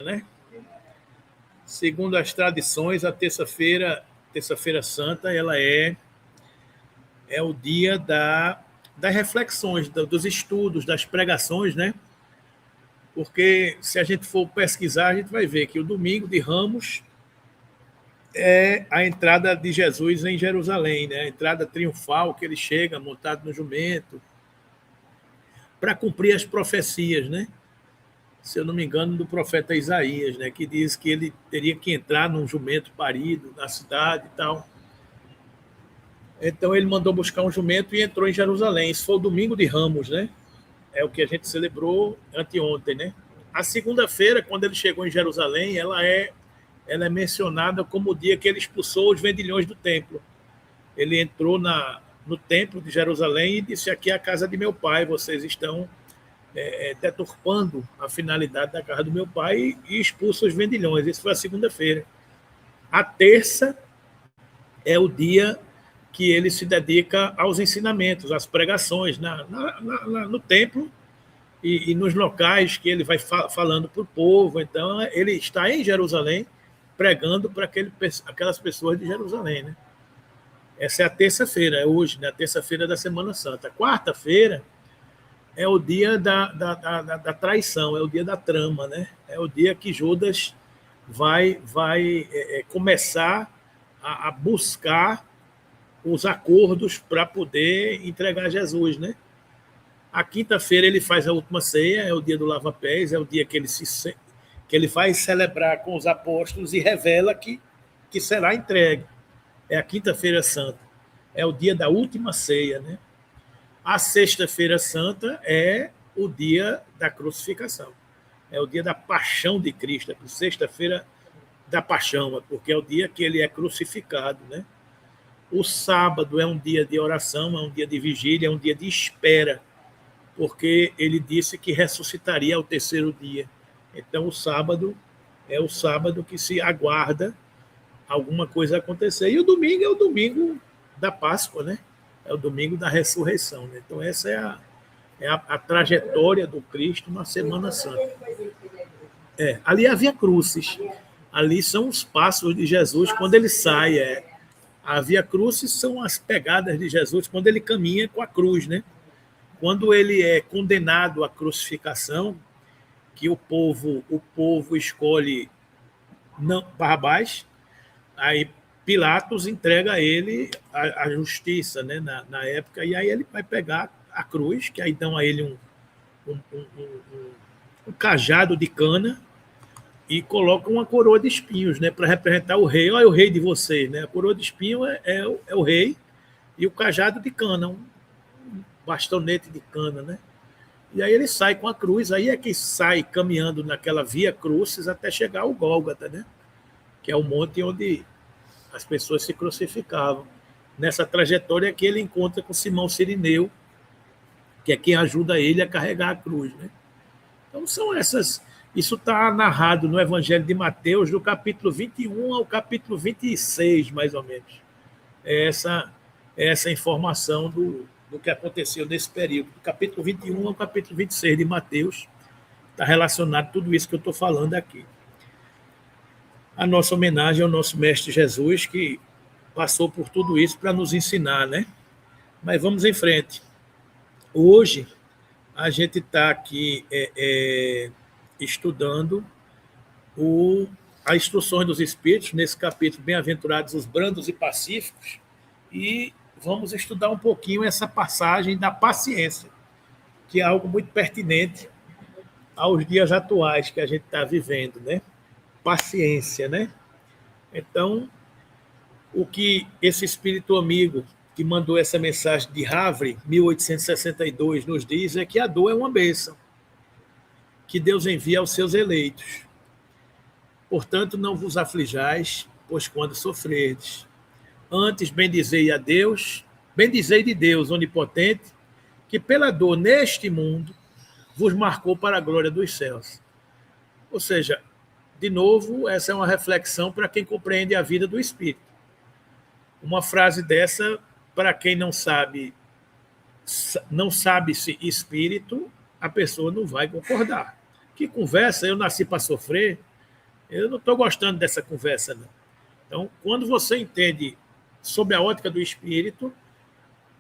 né? Segundo as tradições, a terça-feira santa, ela é o dia das reflexões, dos estudos, das pregações, né? Porque se a gente for pesquisar, a gente vai ver que o domingo de Ramos é a entrada de Jesus em Jerusalém, né? A entrada triunfal, que ele chega montado no jumento, para cumprir as profecias, né? Se eu não me engano, do profeta Isaías, né? Que diz que ele teria que entrar num jumento parido na cidade e tal. Então ele mandou buscar um jumento e entrou em Jerusalém. Isso foi o domingo de Ramos, né? É o que a gente celebrou anteontem, né? A segunda-feira, quando ele chegou em Jerusalém, ela é mencionada como o dia que ele expulsou os vendilhões do templo. Ele entrou no templo de Jerusalém e disse: aqui é a casa de meu pai, vocês estão deturpando a finalidade da casa do meu pai, e expulsa os vendilhões. Isso foi a segunda-feira. A terça é o dia que ele se dedica aos ensinamentos, às pregações no templo e nos locais que ele vai falando para o povo. Então, ele está em Jerusalém pregando para aquelas pessoas de Jerusalém, né? Essa é a terça-feira, é hoje, né? A terça-feira da Semana Santa. Quarta-feira é o dia da traição, é o dia da trama, né? É o dia que Judas vai começar a buscar os acordos para poder entregar Jesus, né? A quinta-feira ele faz a última ceia, é o dia do lava-pés, é o dia que ele vai celebrar com os apóstolos e revela que será entregue. É a quinta-feira santa, é o dia da última ceia, né? A sexta-feira santa é o dia da crucificação, é o dia da paixão de Cristo, a sexta-feira da paixão, porque é o dia que ele é crucificado, né? O sábado é um dia de oração, é um dia de vigília, é um dia de espera, porque ele disse que ressuscitaria ao terceiro dia. Então, o sábado é o sábado que se aguarda alguma coisa acontecer. E o domingo é o domingo da Páscoa, né? É o domingo da ressurreição, né? Então, essa é a trajetória do Cristo na Semana Santa. Ali havia cruzes. Ali são os passos de Jesus quando ele sai. A Via Crucis são as pegadas de Jesus quando ele caminha com a cruz, né? Quando ele é condenado à crucificação, que o povo escolhe Barrabás, aí Pilatos entrega a ele a justiça, né? Na época, e aí ele vai pegar a cruz, que aí dão a ele um cajado de cana, e coloca uma coroa de espinhos, né, para representar o rei. Olha o rei de vocês, né? A coroa de espinho é o rei, e o cajado de cana, um bastonete de cana, né? E aí ele sai com a cruz, aí é que sai caminhando naquela Via Crucis até chegar ao Gólgota, né? Que é o monte onde as pessoas se crucificavam. Nessa trajetória que ele encontra com Simão Cirineu, que é quem ajuda ele a carregar a cruz, né? Então são essas. Isso está narrado no Evangelho de Mateus, do capítulo 21 ao capítulo 26, mais ou menos. É essa informação do que aconteceu nesse período. Do capítulo 21 ao capítulo 26 de Mateus, está relacionado tudo isso que eu estou falando aqui. A nossa homenagem ao nosso Mestre Jesus, que passou por tudo isso para nos ensinar, né? Mas vamos em frente. Hoje, a gente está aqui estudando as instruções dos Espíritos, nesse capítulo, Bem-aventurados os brandos e pacíficos, e vamos estudar um pouquinho essa passagem da paciência, que é algo muito pertinente aos dias atuais que a gente está vivendo, né? Paciência, né? Então, o que esse espírito amigo que mandou essa mensagem de Havre, 1862, nos diz é que a dor é uma bênção que Deus envia aos seus eleitos. Portanto, não vos aflijais, pois quando sofrerdes, antes bendizei a Deus, bendizei de Deus onipotente, que pela dor neste mundo vos marcou para a glória dos céus. Ou seja, de novo, essa é uma reflexão para quem compreende a vida do espírito. Uma frase dessa, para quem não sabe-se espírito, a pessoa não vai concordar. Que conversa, eu nasci para sofrer, Eu não estou gostando dessa conversa, não. Então, quando você entende sob a ótica do espírito,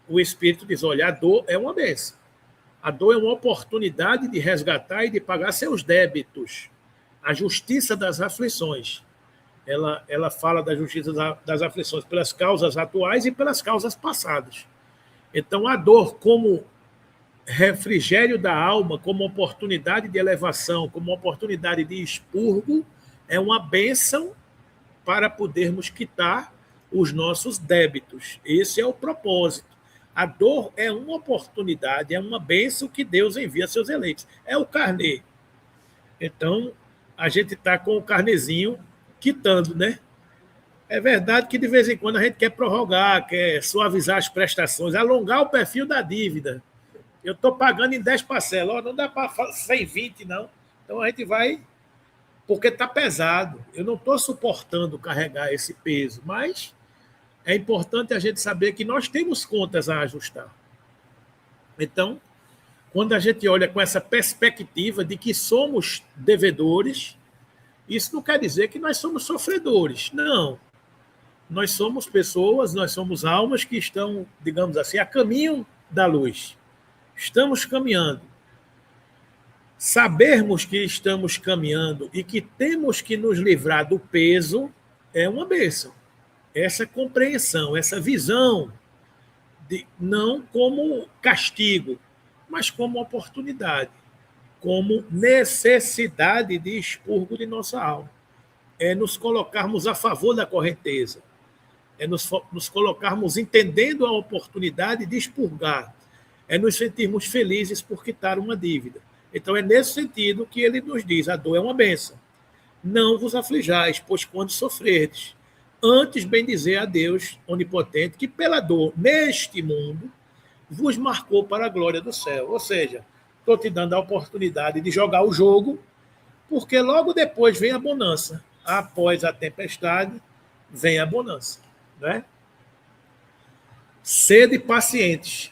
o espírito diz, olha, a dor é uma bênção. A dor é uma oportunidade de resgatar e de pagar seus débitos. A justiça das aflições. Ela fala da justiça das aflições pelas causas atuais e pelas causas passadas. Então, a dor como refrigério da alma, como oportunidade de elevação, como oportunidade de expurgo, é uma bênção para podermos quitar os nossos débitos. Esse é o propósito. A dor é uma oportunidade, é uma bênção que Deus envia a seus eleitos. É o carnê. Então, a gente está com o carnezinho quitando, né? É verdade que de vez em quando a gente quer prorrogar, quer suavizar as prestações, alongar o perfil da dívida. Eu estou pagando em 10 parcelas, não dá para ser em 20, não. Então a gente vai, porque está pesado. Eu não estou suportando carregar esse peso, mas é importante a gente saber que nós temos contas a ajustar. Então, quando a gente olha com essa perspectiva de que somos devedores, isso não quer dizer que nós somos sofredores. Não. Nós somos pessoas, nós somos almas que estão, digamos assim, a caminho da luz. Estamos caminhando. Sabermos que estamos caminhando e que temos que nos livrar do peso é uma bênção. Essa compreensão, essa visão, não como castigo, mas como oportunidade, como necessidade de expurgo de nossa alma. É nos colocarmos a favor da correnteza, é nos colocarmos entendendo a oportunidade de expurgar, é nos sentirmos felizes por quitar uma dívida. Então é nesse sentido que ele nos diz, a dor é uma bênção. Não vos aflijais, pois quando sofrerdes, antes bendizer a Deus onipotente, que pela dor neste mundo vos marcou para a glória do céu. Ou seja, estou te dando a oportunidade de jogar o jogo, porque logo depois vem a bonança. Após a tempestade, vem a bonança. Né? Sede pacientes.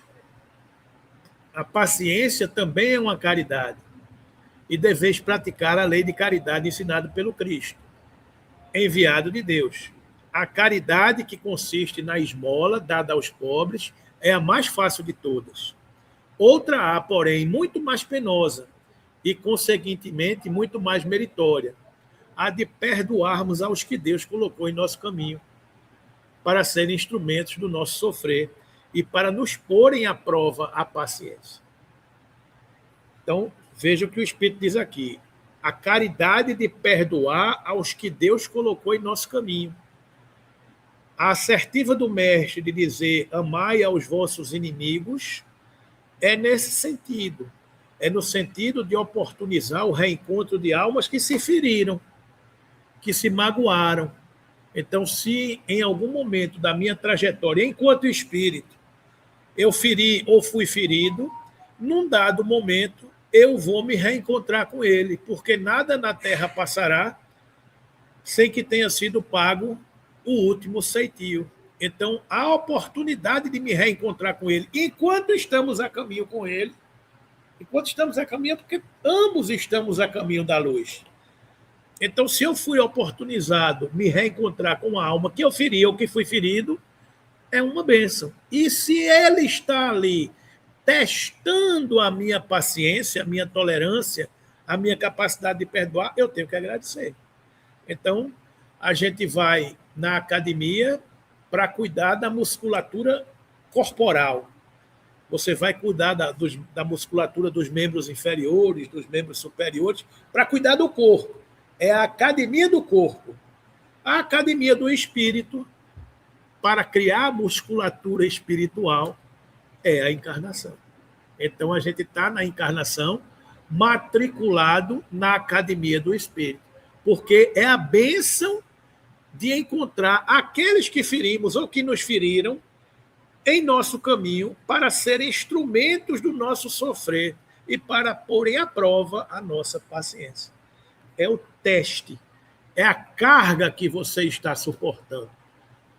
A paciência também é uma caridade. E deveis praticar a lei de caridade ensinada pelo Cristo, enviado de Deus. A caridade que consiste na esmola dada aos pobres é a mais fácil de todas. Outra há, porém, muito mais penosa e, conseguintemente, muito mais meritória. A de perdoarmos aos que Deus colocou em nosso caminho para serem instrumentos do nosso sofrer e para nos porem à prova a paciência. Então, veja o que o Espírito diz aqui. A caridade de perdoar aos que Deus colocou em nosso caminho. A assertiva do Mestre de dizer amai aos vossos inimigos é nesse sentido. É no sentido de oportunizar o reencontro de almas que se feriram, que se magoaram. Então, se em algum momento da minha trajetória, enquanto espírito, eu feri ou fui ferido, num dado momento eu vou me reencontrar com ele, porque nada na terra passará sem que tenha sido pago o último ceitio. Então, a oportunidade de me reencontrar com ele, enquanto estamos a caminho com ele, enquanto estamos a caminho, porque ambos estamos a caminho da luz. Então, se eu fui oportunizado me reencontrar com a alma que eu feri ou que fui ferido, é uma bênção. E se ele está ali testando a minha paciência, a minha tolerância, a minha capacidade de perdoar, eu tenho que agradecer. Então, a gente vai na academia para cuidar da musculatura corporal. Você vai cuidar da musculatura dos membros inferiores, dos membros superiores, para cuidar do corpo. É a academia do corpo. A academia do espírito, para criar musculatura espiritual, é a encarnação. Então, a gente está na encarnação matriculado na academia do espírito, porque é a bênção de encontrar aqueles que ferimos ou que nos feriram em nosso caminho para serem instrumentos do nosso sofrer e para porem à prova a nossa paciência. É o teste, é a carga que você está suportando.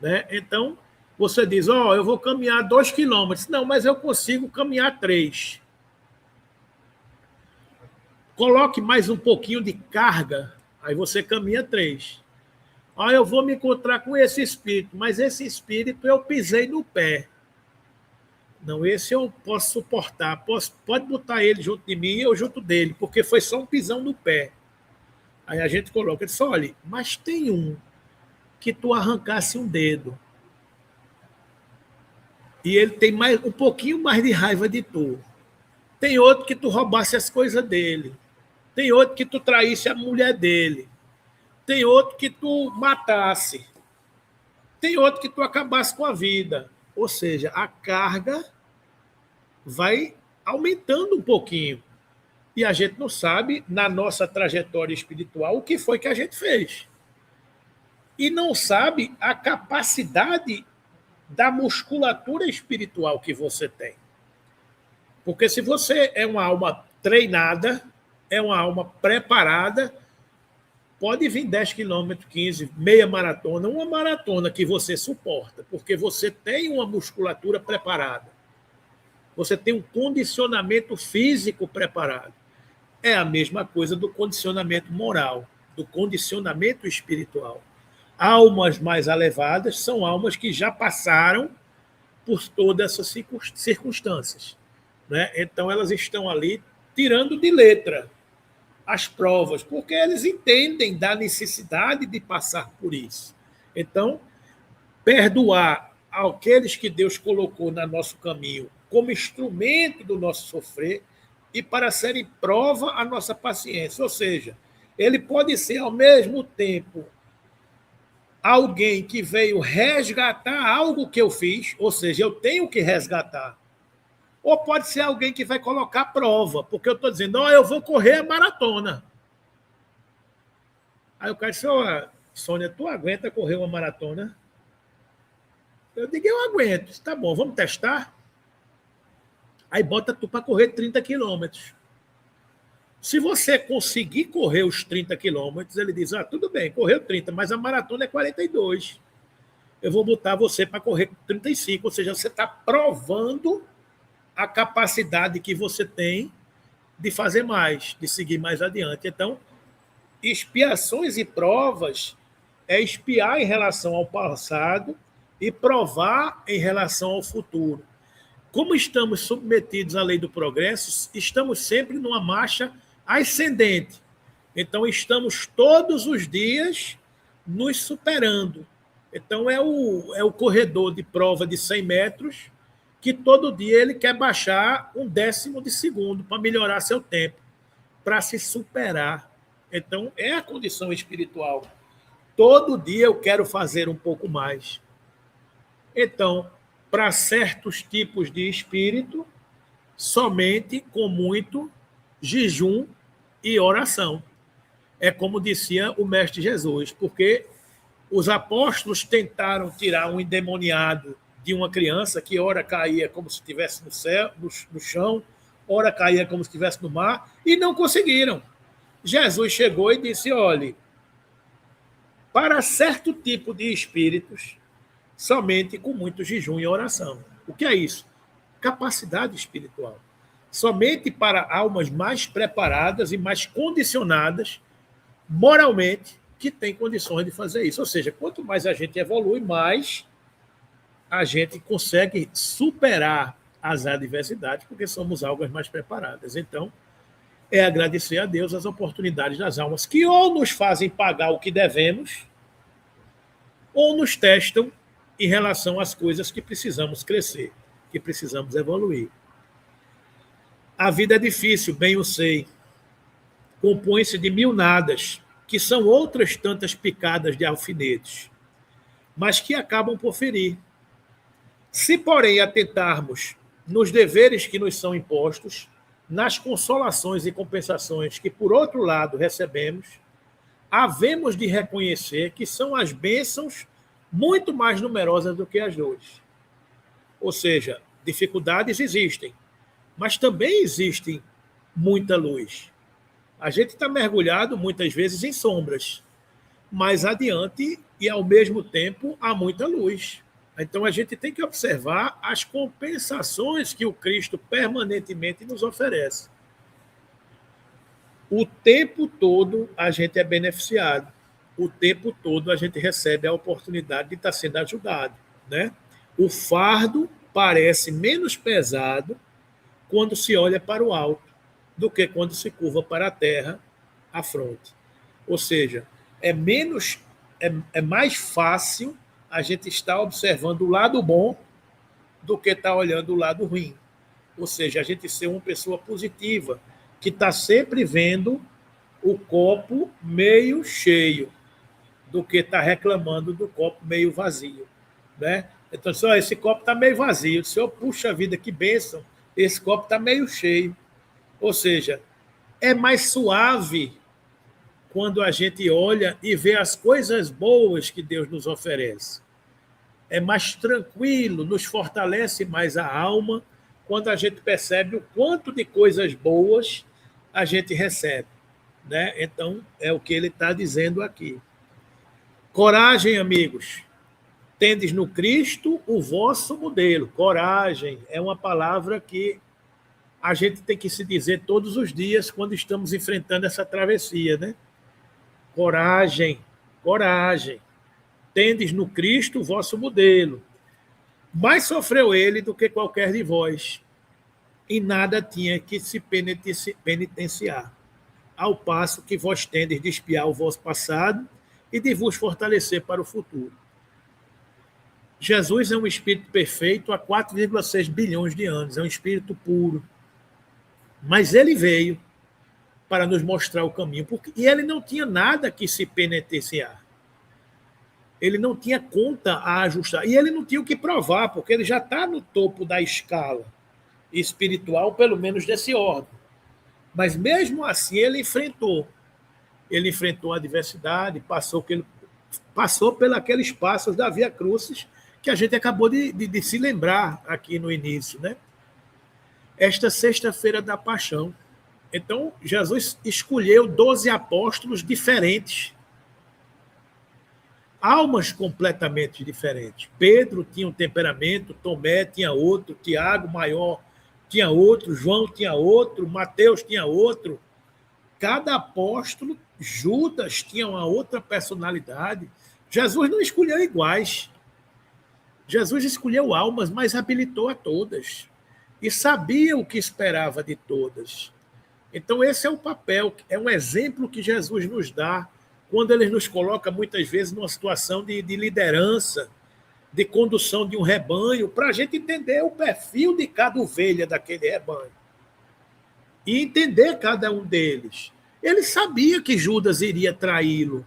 Né? Então, você diz, eu vou caminhar 2 quilômetros. Não, mas eu consigo caminhar 3. Coloque mais um pouquinho de carga Aí você caminha 3. Ah, eu vou me encontrar com esse espírito, mas esse espírito eu pisei no pé. Não, esse eu posso suportar. Pode botar ele junto de mim e eu junto dele, porque foi só um pisão no pé. Aí a gente coloca, ele só olha, mas tem um que tu arrancasse um dedo e ele tem um pouquinho mais de raiva de tu. Tem outro que tu roubasse as coisas dele. Tem outro que tu traísse a mulher dele. Tem outro que tu matasse. Tem outro que tu acabasse com a vida. Ou seja, a carga vai aumentando um pouquinho. E a gente não sabe, na nossa trajetória espiritual, o que foi que a gente fez. E não sabe a capacidade da musculatura espiritual que você tem. Porque se você é uma alma treinada, é uma alma preparada, pode vir 10 quilômetros, 15, meia maratona, uma maratona que você suporta, porque você tem uma musculatura preparada. Você tem um condicionamento físico preparado. É a mesma coisa do condicionamento moral, do condicionamento espiritual. Almas mais elevadas são almas que já passaram por todas essas circunstâncias, né? Então, elas estão ali tirando de letra as provas, porque eles entendem da necessidade de passar por isso. Então, perdoar aqueles que Deus colocou no nosso caminho como instrumento do nosso sofrer e para serem prova a nossa paciência. Ou seja, ele pode ser, ao mesmo tempo, alguém que veio resgatar algo que eu fiz, ou seja, eu tenho que resgatar. Ou pode ser alguém que vai colocar prova, porque eu estou dizendo, eu vou correr a maratona. Aí o cara disse, Sônia, tu aguenta correr uma maratona? Eu digo, eu aguento. Tá bom, vamos testar? Aí bota tu para correr 30 quilômetros. Se você conseguir correr os 30 quilômetros, ele diz, tudo bem, correu 30, mas a maratona é 42. Eu vou botar você para correr 35, ou seja, você está provando a capacidade que você tem de fazer mais, de seguir mais adiante. Então, expiações e provas é espiar em relação ao passado e provar em relação ao futuro. Como estamos submetidos à lei do progresso, estamos sempre numa marcha ascendente. Então, estamos todos os dias nos superando. Então, é o corredor de prova de 100 metros que todo dia ele quer baixar 1/10 de segundo para melhorar seu tempo, para se superar. Então, é a condição espiritual. Todo dia eu quero fazer um pouco mais. Então, para certos tipos de espírito, somente com muito jejum e oração. É como dizia o Mestre Jesus, porque os apóstolos tentaram tirar um endemoniado de uma criança que ora caía como se estivesse no céu, no chão, ora caía como se estivesse no mar, e não conseguiram. Jesus chegou e disse, olhe, para certo tipo de espíritos, somente com muito jejum e oração. O que é isso? Capacidade espiritual. Somente para almas mais preparadas e mais condicionadas moralmente que têm condições de fazer isso. Ou seja, quanto mais a gente evolui, mais a gente consegue superar as adversidades, porque somos almas mais preparadas. Então, é agradecer a Deus as oportunidades das almas que ou nos fazem pagar o que devemos, ou nos testam em relação às coisas que precisamos crescer, que precisamos evoluir. A vida é difícil, bem eu sei. Compõe-se de mil nadas, que são outras tantas picadas de alfinetes, mas que acabam por ferir. Se, porém, atentarmos nos deveres que nos são impostos, nas consolações e compensações que, por outro lado, recebemos, havemos de reconhecer que são as bênçãos muito mais numerosas do que as dores. Ou seja, dificuldades existem, mas também existe muita luz. A gente está mergulhado, muitas vezes, em sombras, mas adiante e, ao mesmo tempo, há muita luz. Então, a gente tem que observar as compensações que o Cristo permanentemente nos oferece. O tempo todo a gente é beneficiado. O tempo todo a gente recebe a oportunidade de estar sendo ajudado, né? O fardo parece menos pesado quando se olha para o alto do que quando se curva para a terra, a fronte. Ou seja, é mais fácil a gente estar observando o lado bom do que estar olhando o lado ruim. Ou seja, a gente ser uma pessoa positiva, que está sempre vendo o copo meio cheio, do que está reclamando do copo meio vazio, né? Então, só esse copo está meio vazio. Se eu puxa vida, que bênção, esse copo está meio cheio. Ou seja, é mais suave quando a gente olha e vê as coisas boas que Deus nos oferece. É mais tranquilo, nos fortalece mais a alma quando a gente percebe o quanto de coisas boas a gente recebe, né? Então, é o que ele está dizendo aqui. Coragem, amigos. Tendes no Cristo o vosso modelo. Coragem é uma palavra que a gente tem que se dizer todos os dias quando estamos enfrentando essa travessia, né? Coragem, coragem. Tendes no Cristo o vosso modelo. Mais sofreu ele do que qualquer de vós, e nada tinha que se penitenciar, ao passo que vós tendes de espiar o vosso passado e de vos fortalecer para o futuro. Jesus é um espírito perfeito há 4,6 bilhões de anos, é um espírito puro. Mas ele veio para nos mostrar o caminho, e ele não tinha nada que se penitenciar. Ele não tinha conta a ajustar, e ele não tinha o que provar, porque ele já está no topo da escala espiritual, pelo menos desse órgão. Mas mesmo assim ele enfrentou a adversidade, passou pelos passos da Via Crucis, que a gente acabou de se lembrar aqui no início, né? Esta sexta-feira da Paixão. Então, Jesus escolheu 12 apóstolos diferentes, almas completamente diferentes. Pedro tinha um temperamento, Tomé tinha outro, Tiago, maior, tinha outro, João tinha outro, Mateus tinha outro. Cada apóstolo, Judas tinha uma outra personalidade. Jesus não escolheu iguais. Jesus escolheu almas, mas habilitou a todas. E sabia o que esperava de todas. Então, esse é o papel, é um exemplo que Jesus nos dá quando ele nos coloca, muitas vezes, numa situação de liderança, de condução de um rebanho, para a gente entender o perfil de cada ovelha daquele rebanho. E entender cada um deles. Ele sabia que Judas iria traí-lo.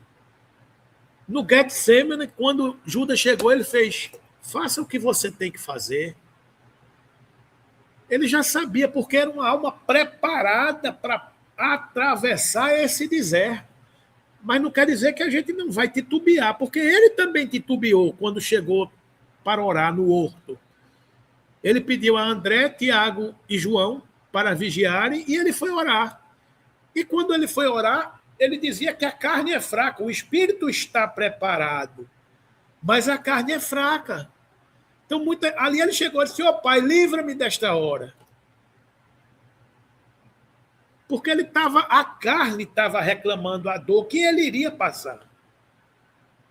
No Getsemane, quando Judas chegou, ele fez: faça o que você tem que fazer. Ele já sabia, porque era uma alma preparada para atravessar esse deserto. Mas não quer dizer que a gente não vai titubear, porque ele também titubeou quando chegou para orar no horto. Ele pediu a André, Tiago e João para vigiarem e ele foi orar. E quando ele foi orar, ele dizia que a carne é fraca, o espírito está preparado, mas a carne é fraca. Então, ali ele chegou e disse: ó Pai, livra-me desta hora. Porque a carne estava reclamando a dor que ele iria passar.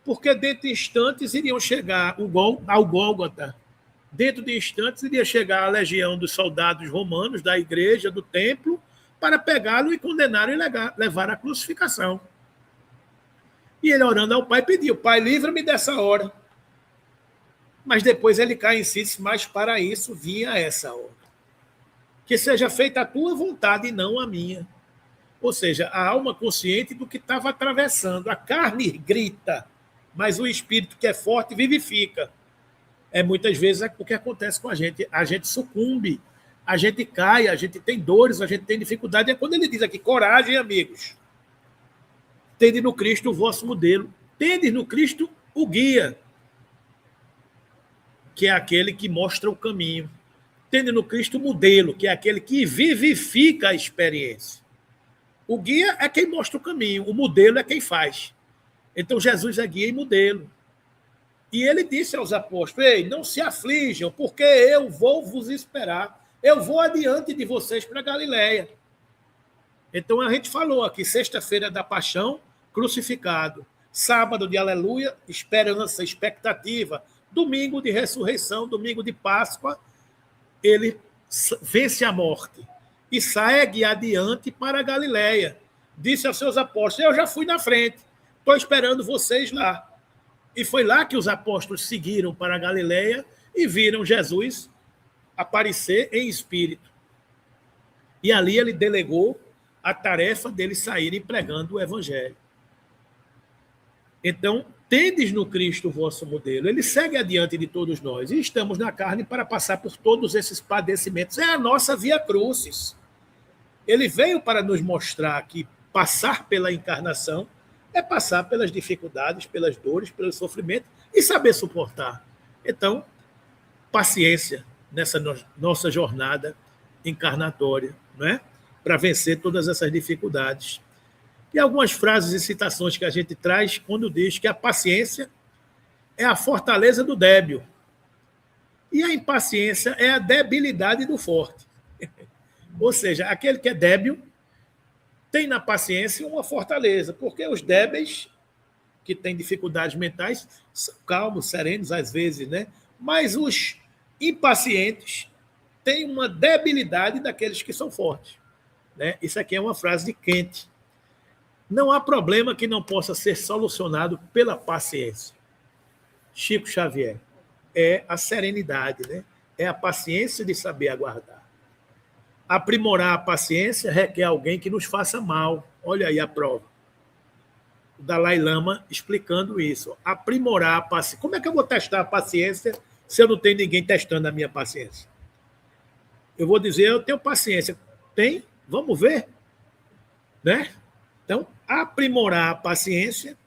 Porque dentro de instantes iriam chegar ao Gólgota. Dentro de instantes iria chegar a legião dos soldados romanos, da igreja, do templo, para pegá-lo e condená-lo e levar à crucificação. E ele, orando ao Pai, pediu: Pai, livra-me dessa hora. Mas depois ele cai em si, mas para isso vinha essa hora. Que seja feita a tua vontade e não a minha. Ou seja, a alma consciente do que estava atravessando. A carne grita, mas o espírito que é forte vivifica. Muitas vezes é o que acontece com a gente. A gente sucumbe, a gente cai, a gente tem dores, a gente tem dificuldade. É quando ele diz aqui: coragem, amigos. Tende no Cristo o vosso modelo. Tende no Cristo o guia, que é aquele que mostra o caminho. Tende no Cristo o modelo, que é aquele que vivifica a experiência. O guia é quem mostra o caminho, o modelo é quem faz. Então, Jesus é guia e modelo. E ele disse aos apóstolos: ei, não se aflijam, porque eu vou vos esperar. Eu vou adiante de vocês para Galiléia. Então a gente falou aqui, sexta-feira da paixão, crucificado. Sábado de aleluia, esperança, expectativa. Domingo de ressurreição, domingo de Páscoa, ele vence a morte e segue adiante para a Galileia. Disse aos seus apóstolos, eu já fui na frente, estou esperando vocês lá. E foi lá que os apóstolos seguiram para a Galileia e viram Jesus aparecer em espírito. E ali ele delegou a tarefa deles saírem pregando o evangelho. Então, tendes no Cristo o vosso modelo. Ele segue adiante de todos nós. E estamos na carne para passar por todos esses padecimentos. É a nossa via crucis. Ele veio para nos mostrar que passar pela encarnação é passar pelas dificuldades, pelas dores, pelo sofrimento e saber suportar. Então, paciência nessa nossa jornada encarnatória, não é? Para vencer todas essas dificuldades. E algumas frases e citações que a gente traz quando diz que a paciência é a fortaleza do débil e a impaciência é a debilidade do forte. Ou seja, aquele que é débil tem na paciência uma fortaleza, porque os débeis, que têm dificuldades mentais, são calmos, serenos às vezes, né? Mas os impacientes têm uma debilidade daqueles que são fortes. Né? Isso aqui é uma frase de Kant. Não há problema que não possa ser solucionado pela paciência. Chico Xavier. É a serenidade, né? É a paciência de saber aguardar. Aprimorar a paciência requer alguém que nos faça mal. Olha aí a prova. O Dalai Lama explicando isso. Aprimorar a paciência. Como é que eu vou testar a paciência se eu não tenho ninguém testando a minha paciência? Eu vou dizer, eu tenho paciência. Tem? Vamos ver. Né? Então, aprimorar a paciência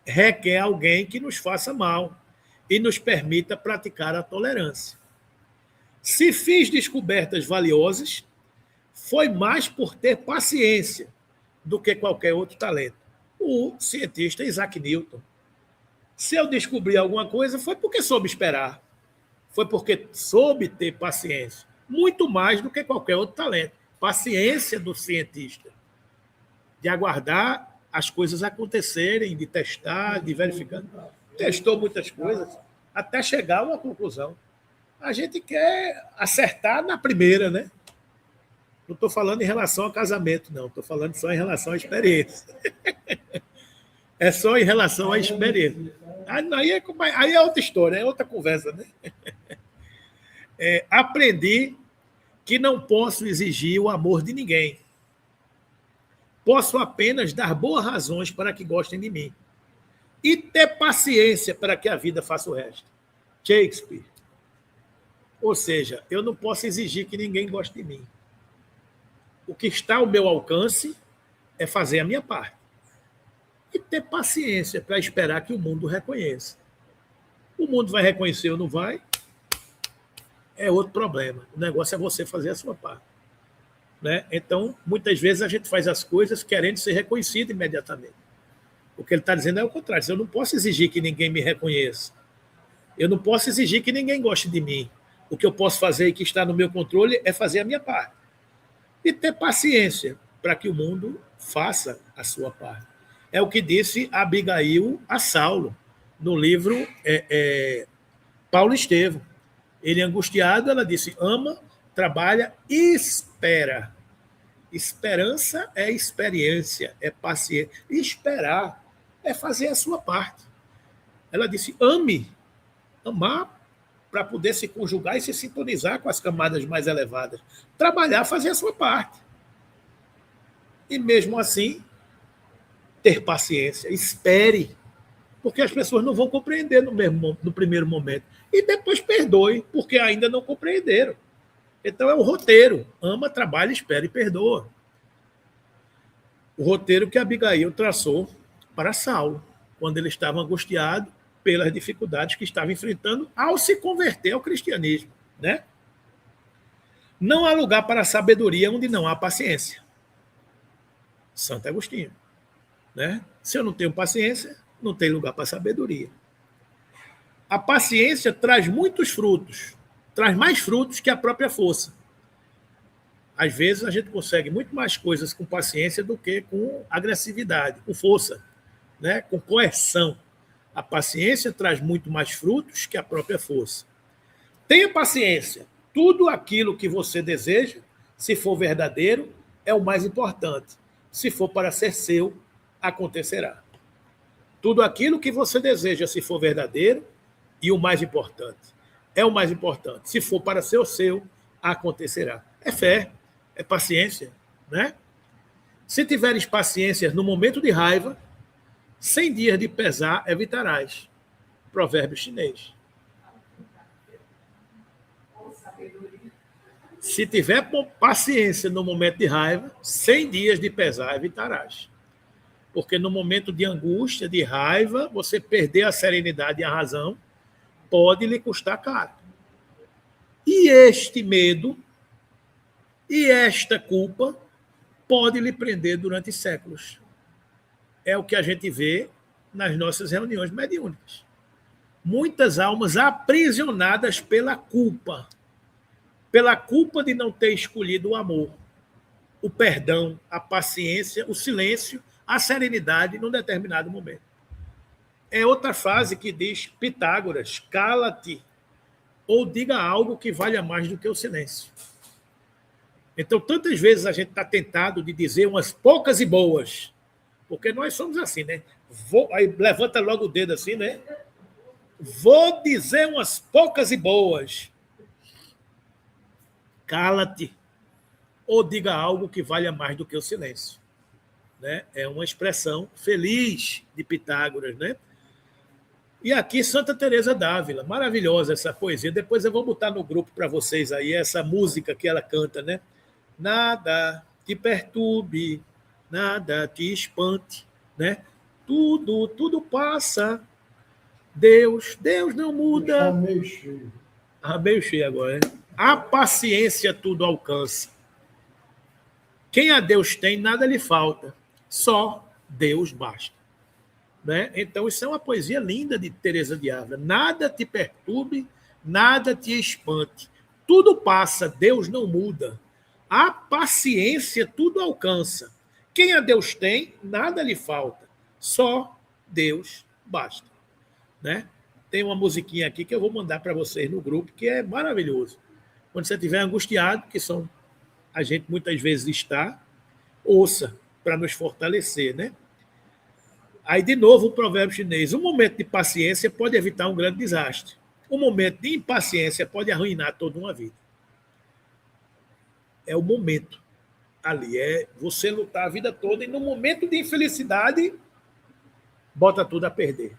requer alguém que nos faça mal e nos permita praticar a tolerância. Se fiz descobertas valiosas, foi mais por ter paciência do que qualquer outro talento. O cientista Isaac Newton. Se eu descobri alguma coisa, foi porque soube esperar. Foi porque soube ter paciência. Muito mais do que qualquer outro talento. Paciência do cientista. De aguardar as coisas acontecerem, de testar, de verificar. Testou muitas coisas até chegar a uma conclusão. A gente quer acertar na primeira, né? Não estou falando em relação ao casamento, não. Estou falando só em relação à experiência. É só em relação à experiência. Aí é outra história, é outra conversa, né? Aprendi que não posso exigir o amor de ninguém. Posso apenas dar boas razões para que gostem de mim. E ter paciência para que a vida faça o resto. Shakespeare. Ou seja, eu não posso exigir que ninguém goste de mim. O que está ao meu alcance é fazer a minha parte. E ter paciência para esperar que o mundo reconheça. O mundo vai reconhecer ou não vai, é outro problema. O negócio é você fazer a sua parte. Né? Então, muitas vezes a gente faz as coisas querendo ser reconhecido imediatamente. O que ele está dizendo é o contrário. Eu não posso exigir que ninguém me reconheça. Eu não posso exigir que ninguém goste de mim. O que eu posso fazer e que está no meu controle é fazer a minha parte. E ter paciência para que o mundo faça a sua parte. É o que disse Abigail a Saulo, no livro Paulo Estevão. Ele, angustiado, ela disse, ama, trabalha e espera. Esperança é experiência, é paciência. E esperar é fazer a sua parte. Ela disse, ame. Amar para poder se conjugar e se sintonizar com as camadas mais elevadas. Trabalhar, fazer a sua parte. E mesmo assim, ter paciência, espere, porque as pessoas não vão compreender no primeiro momento. E depois perdoe, porque ainda não compreenderam. Então é o roteiro. Ama, trabalha, espera e perdoa. O roteiro que Abigail traçou para Saulo, quando ele estava angustiado pelas dificuldades que estava enfrentando ao se converter ao cristianismo. Né? Não há lugar para a sabedoria onde não há paciência. Santo Agostinho. Né? Se eu não tenho paciência, não tem lugar para a sabedoria. A paciência traz muitos frutos, traz mais frutos que a própria força. Às vezes a gente consegue muito mais coisas com paciência do que com agressividade, com força, né? Com coerção. A paciência traz muito mais frutos que a própria força. Tenha paciência. Tudo aquilo que você deseja, se for verdadeiro, é o mais importante. Se for para ser seu, acontecerá. Tudo aquilo que você deseja, se for verdadeiro, e o mais importante, é o mais importante. Se for para ser o seu, acontecerá. É fé, é paciência, né? Se tiveres paciência no momento de raiva, 100 dias de pesar evitarás. Provérbio chinês. Se tiver paciência no momento de raiva, 100 dias de pesar evitarás. Porque no momento de angústia, de raiva, você perder a serenidade e a razão pode lhe custar caro. E este medo e esta culpa pode lhe prender durante séculos. É o que a gente vê nas nossas reuniões mediúnicas. Muitas almas aprisionadas pela culpa de não ter escolhido o amor, o perdão, a paciência, o silêncio, a serenidade num determinado momento. É outra frase que diz Pitágoras, cala-te ou diga algo que valha mais do que o silêncio. Então, tantas vezes a gente está tentado de dizer umas poucas e boas, porque nós somos assim, né? Aí levanta logo o dedo assim, né? Vou dizer umas poucas e boas. Cala-te ou diga algo que valha mais do que o silêncio. Né? É uma expressão feliz de Pitágoras, né? E aqui Santa Teresa d'Ávila, maravilhosa essa poesia. Depois eu vou botar no grupo para vocês aí essa música que ela canta, né? Nada te perturbe, nada te espante, né? Tudo passa. Deus não muda. Meio cheio agora, né? A paciência tudo alcança. Quem a Deus tem, nada lhe falta. Só Deus basta. Né? Então, isso é uma poesia linda de Teresa de Ávila. Nada te perturbe, nada te espante. Tudo passa, Deus não muda. A paciência tudo alcança. Quem a Deus tem, nada lhe falta. Só Deus basta. Né? Tem uma musiquinha aqui que eu vou mandar para vocês no grupo, que é maravilhoso. Quando você estiver angustiado, que a gente muitas vezes está, ouça para nos fortalecer, né? Aí, de novo, o provérbio chinês. Um momento de paciência pode evitar um grande desastre. Um momento de impaciência pode arruinar toda uma vida. É o momento ali. É você lutar a vida toda e, no momento de infelicidade, bota tudo a perder.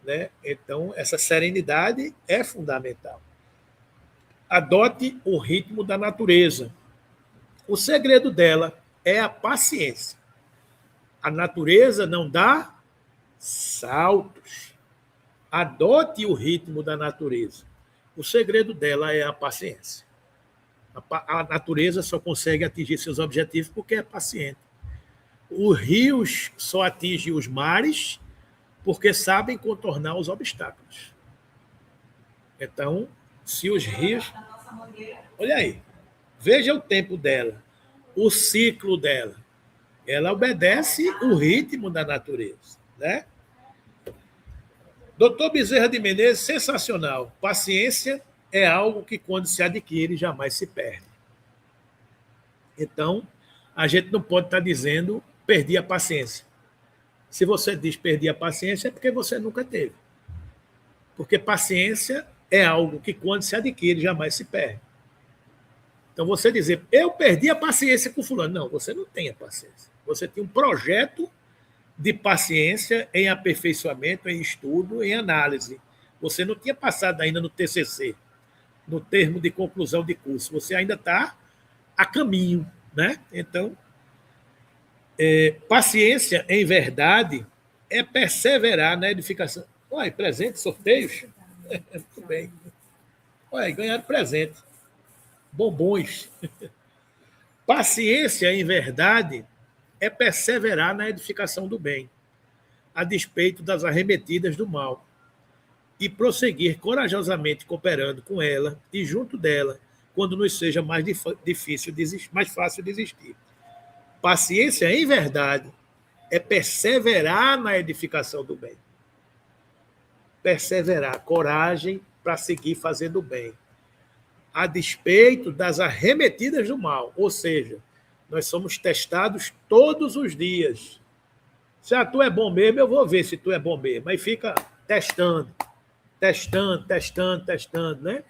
Né? Então, essa serenidade é fundamental. Adote o ritmo da natureza. O segredo dela é a paciência. A natureza não dá saltos. Adote o ritmo da natureza. O segredo dela é a paciência. A natureza só consegue atingir seus objetivos porque é paciente. Os rios só atingem os mares porque sabem contornar os obstáculos. Então, se os rios... Olha aí, veja o tempo dela, o ciclo dela. Ela obedece o ritmo da natureza, né? Doutor Bezerra de Menezes, sensacional. Paciência é algo que, quando se adquire, jamais se perde. Então, a gente não pode estar dizendo perdi a paciência. Se você diz perdi a paciência, é porque você nunca teve. Porque paciência é algo que, quando se adquire, jamais se perde. Então, você dizer, eu perdi a paciência com fulano. Não, você não tem a paciência. Você tem um projeto de paciência em aperfeiçoamento, em estudo, em análise. Você não tinha passado ainda no TCC, no termo de conclusão de curso. Você ainda está a caminho, né? Então, paciência, em verdade, é perseverar na edificação. Olha, presente, sorteios? Muito bem. Olha, ganharam presente. Bombons. Paciência, em verdade, é perseverar na edificação do bem, a despeito das arremetidas do mal, e prosseguir corajosamente cooperando com ela e junto dela, quando nos seja mais fácil desistir. Paciência, em verdade, é perseverar na edificação do bem. Perseverar, coragem para seguir fazendo o bem, a despeito das arremetidas do mal. Ou seja, nós somos testados todos os dias. Se tu é bom mesmo, eu vou ver se tu é bom mesmo. Aí fica testando, né?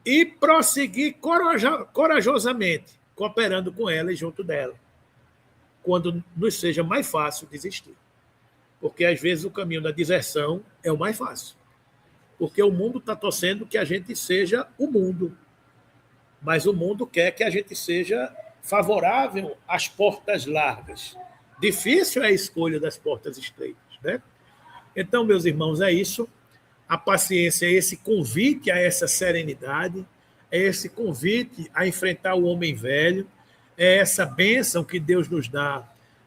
E prosseguir corajosamente, cooperando com ela e junto dela, quando nos seja mais fácil desistir. Porque, às vezes, o caminho da deserção é o mais fácil. Porque o mundo está torcendo que a gente seja o mundo. Mas o mundo quer que a gente seja favorável às portas largas. Difícil é a escolha das portas estreitas, né? Então, meus irmãos, é isso. A paciência é esse convite a essa serenidade, é esse convite a enfrentar o homem velho, é essa bênção que Deus nos dá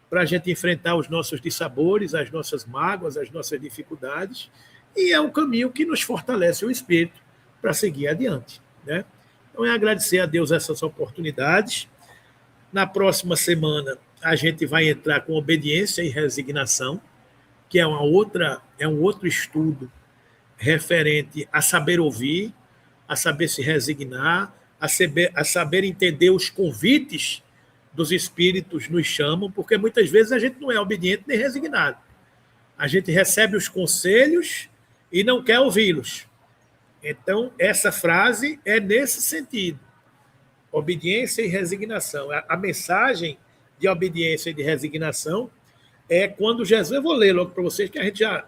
para a gente enfrentar os nossos dissabores, as nossas mágoas, as nossas dificuldades, e é um caminho que nos fortalece o espírito para seguir adiante, né? Então, é agradecer a Deus essas oportunidades. Na próxima semana, a gente vai entrar com obediência e resignação, que é um outro estudo referente a saber ouvir, a saber se resignar, a saber entender os convites dos espíritos nos chamam, porque muitas vezes a gente não é obediente nem resignado. A gente recebe os conselhos e não quer ouvi-los. Então, essa frase é nesse sentido. Obediência e resignação. A mensagem de obediência e de resignação é quando Jesus... Eu vou ler logo para vocês, que a gente já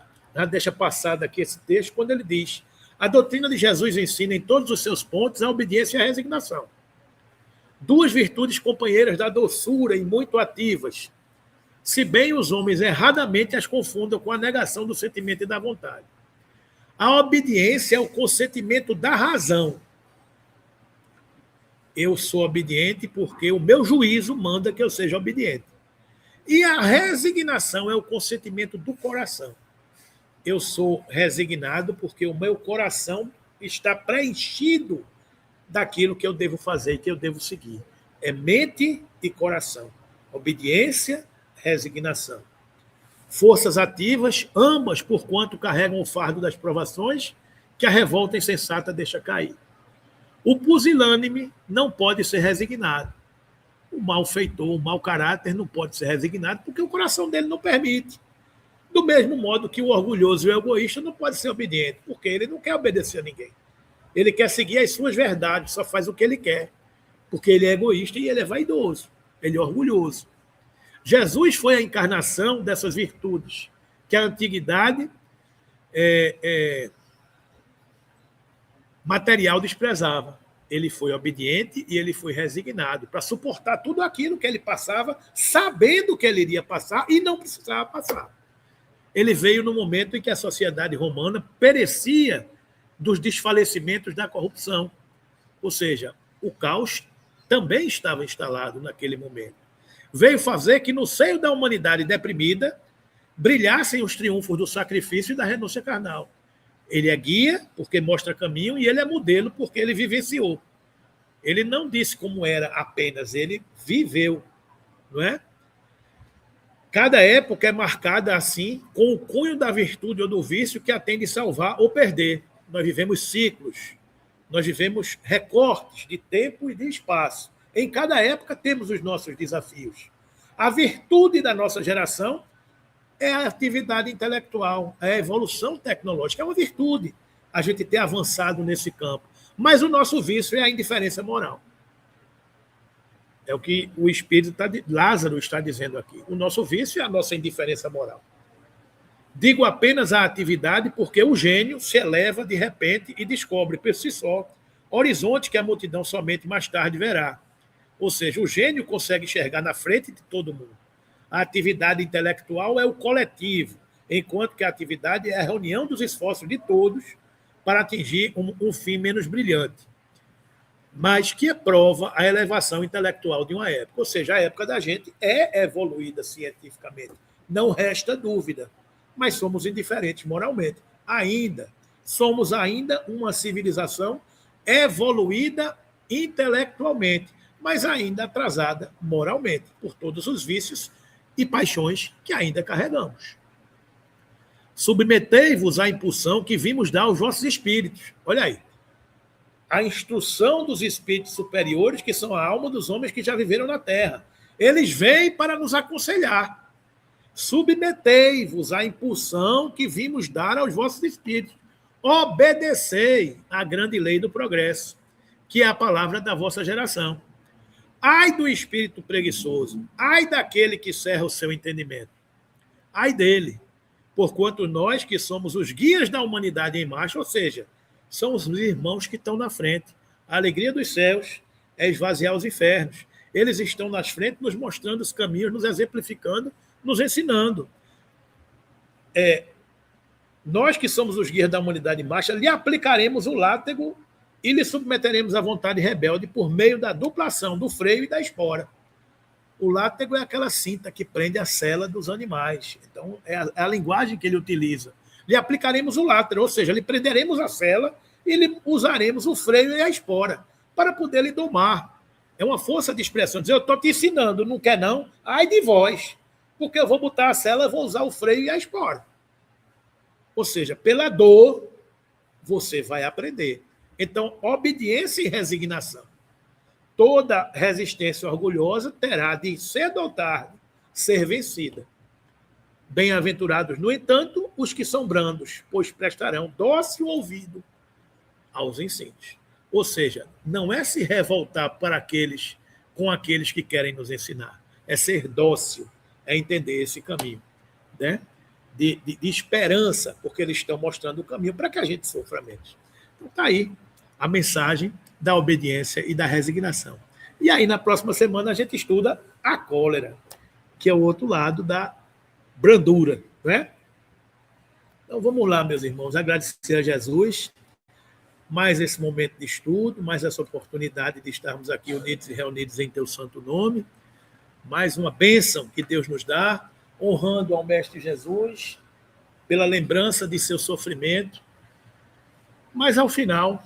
deixa passado aqui esse texto, quando ele diz: a doutrina de Jesus ensina em todos os seus pontos a obediência e a resignação. Duas virtudes companheiras da doçura e muito ativas, se bem os homens erradamente as confundam com a negação do sentimento e da vontade. A obediência é o consentimento da razão. Eu sou obediente porque o meu juízo manda que eu seja obediente. E a resignação é o consentimento do coração. Eu sou resignado porque o meu coração está preenchido daquilo que eu devo fazer, que eu devo seguir. É mente e coração. Obediência, resignação. Forças ativas, ambas porquanto carregam o fardo das provações que a revolta insensata deixa cair. O pusilânime não pode ser resignado. O malfeitor, o mau caráter não pode ser resignado porque o coração dele não permite. Do mesmo modo que o orgulhoso e o egoísta não pode ser obediente, porque ele não quer obedecer a ninguém. Ele quer seguir as suas verdades, só faz o que ele quer, porque ele é egoísta e ele é vaidoso, ele é orgulhoso. Jesus foi a encarnação dessas virtudes que a antiguidade material desprezava. Ele foi obediente e ele foi resignado para suportar tudo aquilo que ele passava, sabendo que ele iria passar e não precisava passar. Ele veio no momento em que a sociedade romana perecia dos desfalecimentos da corrupção. Ou seja, o caos também estava instalado naquele momento. Veio fazer que no seio da humanidade deprimida brilhassem os triunfos do sacrifício e da renúncia carnal. Ele é guia, porque mostra caminho, e ele é modelo, porque ele vivenciou. Ele não disse como era apenas, ele viveu, não é? Cada época é marcada assim, com o cunho da virtude ou do vício que a tem de salvar ou perder. Nós vivemos ciclos, nós vivemos recortes de tempo e de espaço. Em cada época temos os nossos desafios. A virtude da nossa geração é a atividade intelectual, é a evolução tecnológica, é uma virtude a gente ter avançado nesse campo. Mas o nosso vício é a indiferença moral. É o que o espírito Lázaro está dizendo aqui. O nosso vício é a nossa indiferença moral. Digo apenas a atividade porque o gênio se eleva de repente e descobre por si só horizonte que a multidão somente mais tarde verá. Ou seja, o gênio consegue enxergar na frente de todo mundo. A atividade intelectual é o coletivo, enquanto que a atividade é a reunião dos esforços de todos para atingir um fim menos brilhante, mas que prova a elevação intelectual de uma época. Ou seja, a época da gente é evoluída cientificamente, não resta dúvida, mas somos indiferentes moralmente. Somos ainda uma civilização evoluída intelectualmente, mas ainda atrasada moralmente, por todos os vícios e paixões que ainda carregamos. Submetei-vos à impulsão que vimos dar aos vossos espíritos. Olha aí. A instrução dos espíritos superiores, que são a alma dos homens que já viveram na Terra. Eles vêm para nos aconselhar. Submetei-vos à impulsão que vimos dar aos vossos espíritos. Obedecei à grande lei do progresso, que é a palavra da vossa geração. Ai do espírito preguiçoso, ai daquele que cerra o seu entendimento. Ai dele, porquanto nós que somos os guias da humanidade em marcha, ou seja, são os irmãos que estão na frente. A alegria dos céus é esvaziar os infernos. Eles estão nas frentes, nos mostrando os caminhos, nos exemplificando, nos ensinando. Nós que somos os guias da humanidade em marcha, lhe aplicaremos o látego e lhe submeteremos à vontade rebelde por meio da duplação do freio e da espora. O látego é aquela cinta que prende a sela dos animais. Então, é a linguagem que ele utiliza. Lhe aplicaremos o látego, ou seja, lhe prenderemos a sela e lhe usaremos o freio e a espora para poder lhe domar. É uma força de expressão. Dizer, eu estou te ensinando, não quer não? Ai de vós, porque eu vou botar a sela, eu vou usar o freio e a espora. Ou seja, pela dor, você vai aprender. Então, obediência e resignação. Toda resistência orgulhosa terá de, cedo ou tarde, ser vencida. Bem-aventurados, no entanto, os que são brandos, pois prestarão dócil ouvido aos ensinos. Ou seja, não é se revoltar com aqueles que querem nos ensinar. É ser dócil, é entender esse caminho, né? De esperança, porque eles estão mostrando o caminho para que a gente sofra menos. Então, está aí a mensagem da obediência e da resignação. E aí, na próxima semana, a gente estuda a cólera, que é o outro lado da brandura, né? Então, vamos lá, meus irmãos, agradecer a Jesus mais esse momento de estudo, mais essa oportunidade de estarmos aqui unidos e reunidos em teu santo nome, mais uma bênção que Deus nos dá, honrando ao Mestre Jesus pela lembrança de seu sofrimento, mas, ao final,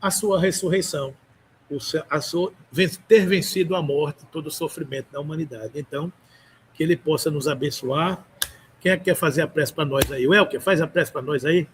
a sua ressurreição, ter vencido a morte, todo o sofrimento da humanidade. Então, que ele possa nos abençoar. Quem é que quer fazer a prece para nós aí? O Elker, faz a prece para nós aí.